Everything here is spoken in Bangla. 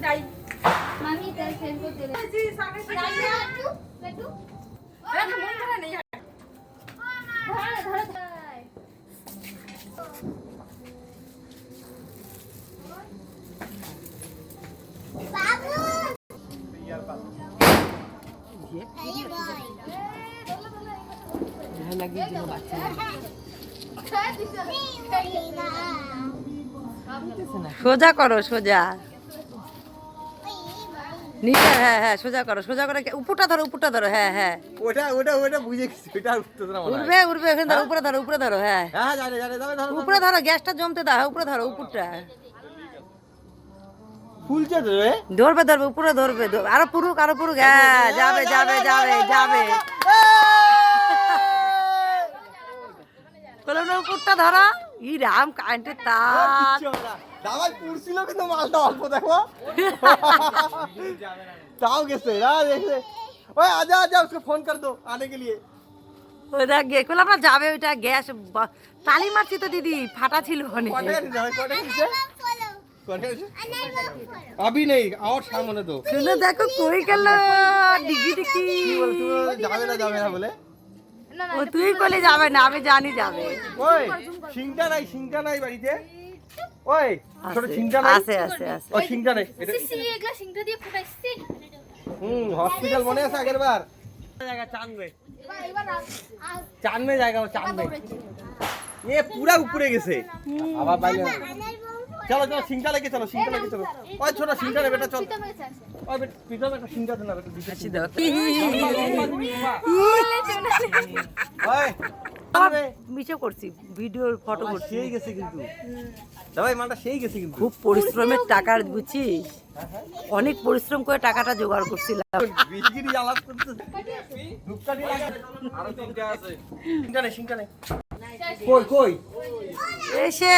নাই মামি তেল সেন্ড করতে দে জি সামনে একটু আরে মন ধরে নেই ধরে বাবু লাগিয়ে দিল বাচ্চা সোজা করো সোজা নিচে হ্যাঁ হ্যাঁ সোজা করো সোজা করে উপরটা ধরো হ্যাঁ হ্যাঁ ওটা বুঝে গেছি ওটা উঠতে না উঠবে এখানে ধরো উপরে ধরো হ্যাঁ হ্যাঁ জানে ধরো উপরে ধরো গ্যাসটা জমতে দাও উপরে ধরো উপরটা ফুলছে তো রে ধরবে উপরে ধরবে আরো পুরুক হ্যাঁ যাবে বলো না উপরটা ধরো ই রাম কারেন্টের তার দাবাই পুরছিল কিন্তু মালটা অল্প দেখো তাও গেছে না দেখে ওই আজা उसको फोन कर दो आने के लिए ওই দেখ গে কইলাম না যাবে ওইটা গ্যাস তালি মারছি তো দিদি ফাটা ছিল অনেক अभी नहीं और सामने दो শুনে দেখো কই গেল ডিগি যাবে না বলে ও তুই কইলে যাবে না আমি জানি যাবে ওই সিংটা নাই বাড়িতে ওই ছোট সিংটা নাই আছে ও সিংটা নাই সিসি এগুলা সিংটা দিয়ে ফুটাইছি हॉस्पिटल बने আছে আগের বার জায়গা चांद में जाएगा वो चांद में ये पूरा ऊपरे গেছে আবার বাইরে चलो सिंगटा लेके चलो ओए छोटा सिंगटा ले बेटा चल ओए बेटा पीछे में सिंगटा देना बेटा আসি দাও ओए মিছে করছি ভিডিওর ফটো করছি সেই গেছে কিন্তু দাবাই মালটা সেই গেছে কিন্তু খুব পরিশ্রমের টাকা বুঝছিস অনেক পরিশ্রম করে টাকাটা জোগাড় করছিলাম বিজগিরি আলাপ করতে ধূপকাঠি লাগা আরো তিনটা আছে সিংটা নেই কই এসে